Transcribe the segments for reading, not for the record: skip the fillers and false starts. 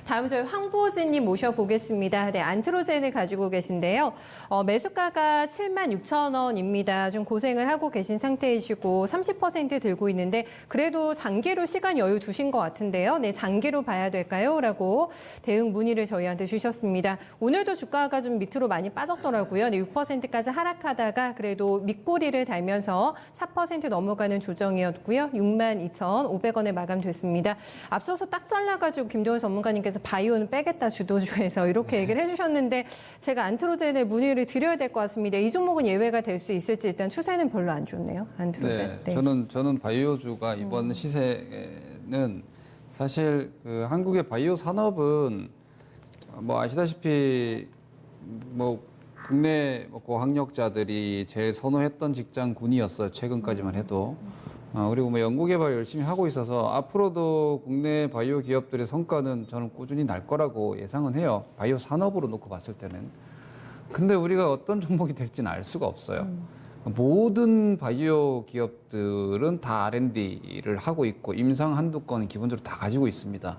다음 저희 황보진님 모셔보겠습니다. 네, 안트로젠을 가지고 계신데요. 매수가가 76,000원입니다. 좀 고생을 하고 계신 상태이시고 30% 들고 있는데 그래도 장기로 시간 여유 두신 것 같은데요. 네, 장기로 봐야 될까요? 라고 대응 문의를 저희한테 주셨습니다. 오늘도 주가가 좀 밑으로 많이 빠졌더라고요. 네, 6%까지 하락하다가 그래도 밑꼬리를 달면서 4% 넘어가는 조정이었고요. 62,500원에 마감됐습니다. 앞서서 딱 잘라가지고 김도현 전문가님께서 바이오는 빼겠다 주도주에서 이렇게 얘기를 해주셨는데 제가 안트로젠에 문의를 드려야 될 것 같습니다. 이 종목은 예외가 될 수 있을지 일단 추세는 별로 안 좋네요. 안트로젠. 네, 저는 바이오주가 이번 시세는 사실 그 한국의 바이오 산업은 뭐 아시다시피 뭐 국내 고학력자들이 제일 선호했던 직장군이었어요. 최근까지만 해도. 그리고 뭐 연구개발 열심히 하고 있어서 앞으로도 국내 바이오 기업들의 성과는 저는 꾸준히 날 거라고 예상은 해요. 바이오 산업으로 놓고 봤을 때는. 근데 우리가 어떤 종목이 될지는 알 수가 없어요. 모든 바이오 기업들은 다 R&D를 하고 있고 임상 한두 건은 기본적으로 다 가지고 있습니다.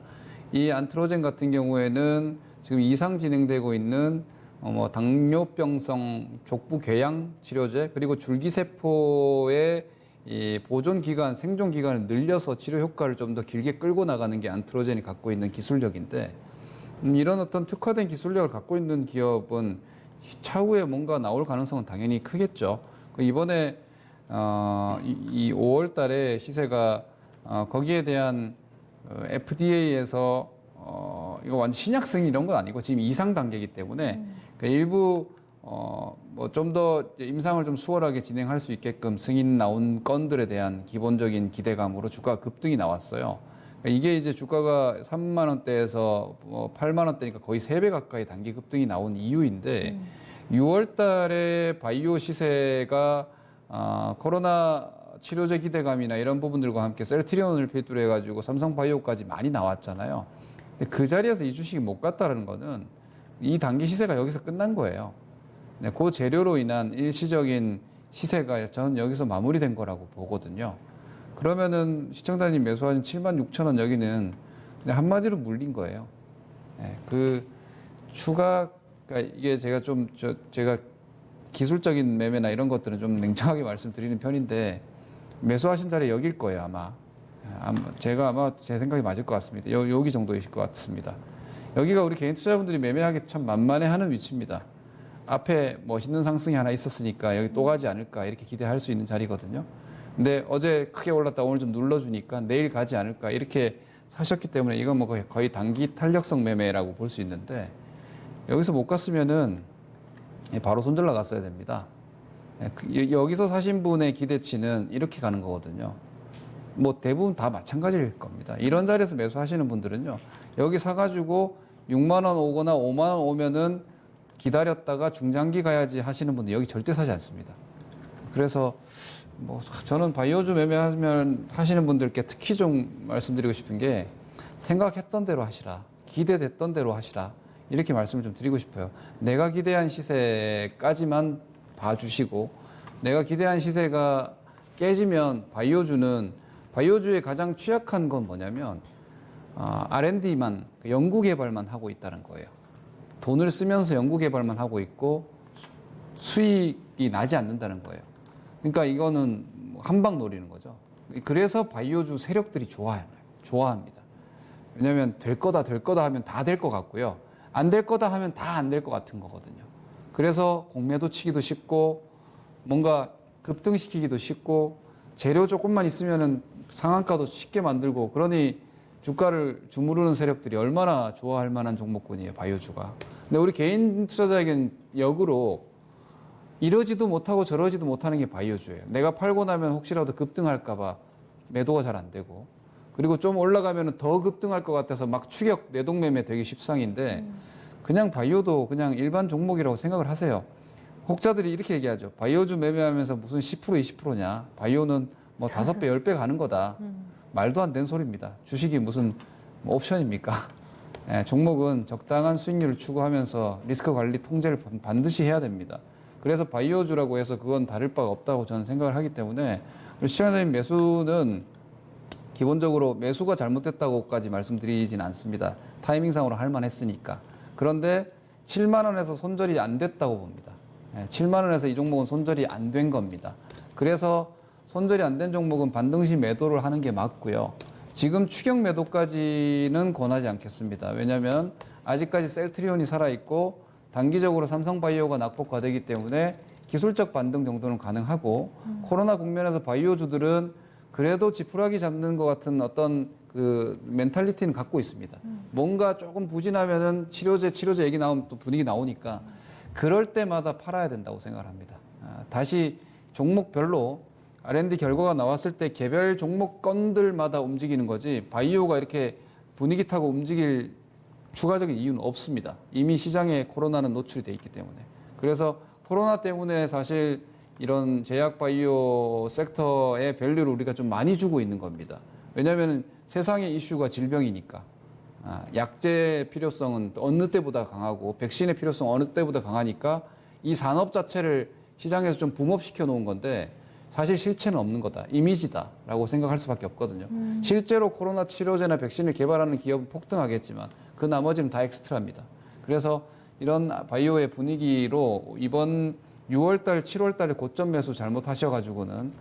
이 안트로젠 같은 경우에는 지금 이상 진행되고 있는 뭐 당뇨병성 족부 궤양 치료제 그리고 줄기세포의 이 보존 기간, 생존 기간을 늘려서 치료 효과를 좀 더 길게 끌고 나가는 게 안트로젠이 갖고 있는 기술력인데 이런 어떤 특화된 기술력을 갖고 있는 기업은 차후에 뭔가 나올 가능성은 당연히 크겠죠. 이번에 이 5월 달에 시세가 거기에 대한 FDA에서 이거 완전 신약 승인 이런 건 아니고 지금 이상 단계이기 때문에 일부 뭐 좀 더 임상을 좀 수월하게 진행할 수 있게끔 승인 나온 건들에 대한 기본적인 기대감으로 주가 급등이 나왔어요. 이게 이제 주가가 3만 원대에서 8만 원대니까 거의 3배 가까이 단기 급등이 나온 이유인데 6월 달에 바이오 시세가 코로나 치료제 기대감이나 이런 부분들과 함께 셀트리온을 필두로 해가지고 삼성바이오까지 많이 나왔잖아요. 근데 그 자리에서 이 주식이 못 갔다는 거는 이 단기 시세가 여기서 끝난 거예요. 네, 그 재료로 인한 일시적인 시세가 저는 여기서 마무리된 거라고 보거든요. 그러면은 시청자님 매수하신 76,000원 여기는 그냥 한마디로 물린 거예요. 네, 그 추가, 그러니까 이게 제가 기술적인 매매나 이런 것들은 좀 냉정하게 말씀드리는 편인데 매수하신 자리 여길 거예요, 아마. 제가 아마 제 생각이 맞을 것 같습니다. 여기 정도이실 것 같습니다. 여기가 우리 개인 투자자분들이 매매하기 참 만만해하는 위치입니다. 앞에 멋있는 상승이 하나 있었으니까 여기 또 가지 않을까 이렇게 기대할 수 있는 자리거든요. 근데 어제 크게 올랐다 오늘 좀 눌러주니까 내일 가지 않을까 이렇게 사셨기 때문에 이건 뭐 거의 단기 탄력성 매매라고 볼 수 있는데 여기서 못 갔으면은 바로 손절러 갔어야 됩니다. 여기서 사신 분의 기대치는 이렇게 가는 거거든요. 뭐 대부분 다 마찬가지일 겁니다. 이런 자리에서 매수하시는 분들은요. 여기 사가지고 6만 원 오거나 5만 원 오면은 기다렸다가 중장기 가야지 하시는 분들 여기 절대 사지 않습니다. 그래서 뭐 저는 바이오주 매매하면 하시는 분들께 특히 좀 말씀드리고 싶은 게 생각했던 대로 하시라. 기대됐던 대로 하시라. 이렇게 말씀을 좀 드리고 싶어요. 내가 기대한 시세까지만 봐주시고 내가 기대한 시세가 깨지면 바이오주의 가장 취약한 건 뭐냐면 R&D만 연구개발만 하고 있다는 거예요. 돈을 쓰면서 연구개발만 하고 있고 수익이 나지 않는다는 거예요. 그러니까 이거는 한방 노리는 거죠. 그래서 바이오주 세력들이 좋아합니다. 왜냐하면 될 거다 하면 다 될 것 같고요. 안 될 거다 하면 다 안 될 것 같은 거거든요. 그래서 공매도 치기도 쉽고 뭔가 급등시키기도 쉽고 재료 조금만 있으면은 상한가도 쉽게 만들고 그러니 주가를 주무르는 세력들이 얼마나 좋아할 만한 종목군이에요, 바이오주가. 근데 우리 개인 투자자에겐 역으로 이러지도 못하고 저러지도 못하는 게 바이오주예요. 내가 팔고 나면 혹시라도 급등할까봐 매도가 잘 안 되고 그리고 좀 올라가면 더 급등할 것 같아서 막 추격 내동매매 되기 십상인데 그냥 바이오도 그냥 일반 종목이라고 생각을 하세요. 혹자들이 이렇게 얘기하죠. 바이오주 매매하면서 무슨 10% 20%냐. 바이오는 뭐 5배 10배 가는 거다. 말도 안 되는 소리입니다. 주식이 무슨 옵션입니까? 예, 종목은 적당한 수익률을 추구하면서 리스크 관리 통제를 반드시 해야 됩니다. 그래서 바이오주라고 해서 그건 다를 바가 없다고 저는 생각을 하기 때문에 우리 시청자님 매수는 기본적으로 매수가 잘못됐다고까지 말씀드리진 않습니다. 타이밍상으로 할 만했으니까. 그런데 7만 원에서 손절이 안 됐다고 봅니다. 7만 원에서 이 종목은 손절이 안 된 겁니다. 그래서 손절이 안 된 종목은 반등시 매도를 하는 게 맞고요. 지금 추격 매도까지는 권하지 않겠습니다. 왜냐하면 아직까지 셀트리온이 살아있고 단기적으로 삼성바이오가 낙폭과되기 때문에 기술적 반등 정도는 가능하고 코로나 국면에서 바이오주들은 그래도 지푸라기 잡는 것 같은 어떤 그 멘탈리티는 갖고 있습니다. 뭔가 조금 부진하면은 치료제 얘기 나오면 또 분위기 나오니까 그럴 때마다 팔아야 된다고 생각을 합니다. 다시 종목별로 R&D 결과가 나왔을 때 개별 종목 건들마다 움직이는 거지 바이오가 이렇게 분위기 타고 움직일 추가적인 이유는 없습니다. 이미 시장에 코로나는 노출이 돼 있기 때문에. 그래서 코로나 때문에 사실 이런 제약 바이오 섹터의 밸류를 우리가 좀 많이 주고 있는 겁니다. 왜냐하면 세상의 이슈가 질병이니까. 약제 필요성은 어느 때보다 강하고 백신의 필요성 어느 때보다 강하니까 이 산업 자체를 시장에서 좀 붐업시켜 놓은 건데 사실 실체는 없는 거다. 이미지다라고 생각할 수밖에 없거든요. 실제로 코로나 치료제나 백신을 개발하는 기업은 폭등하겠지만 그 나머지는 다 엑스트라입니다. 그래서 이런 바이오의 분위기로 이번 6월달, 7월달에 고점 매수 잘못하셔가지고는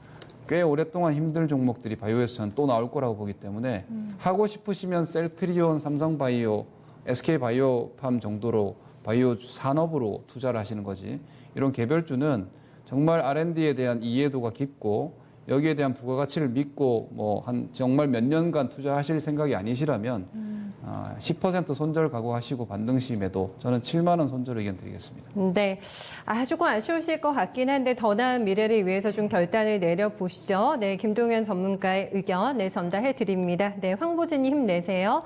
꽤 오랫동안 힘들 종목들이 바이오에서 저는 또 나올 거라고 보기 때문에 하고 싶으시면 셀트리온, 삼성바이오, SK바이오팜 정도로 바이오 산업으로 투자를 하시는 거지 이런 개별주는 정말 R&D에 대한 이해도가 깊고 여기에 대한 부가가치를 믿고 뭐 한 정말 몇 년간 투자하실 생각이 아니시라면 10% 손절 각오하시고 반등시 매도 저는 7만 원 손절 의견 드리겠습니다. 네, 조금 아쉬우실 것 같긴 한데 더 나은 미래를 위해서 좀 결단을 내려보시죠. 네, 김동현 전문가의 의견 전달해 드립니다. 네, 황보진님 힘내세요.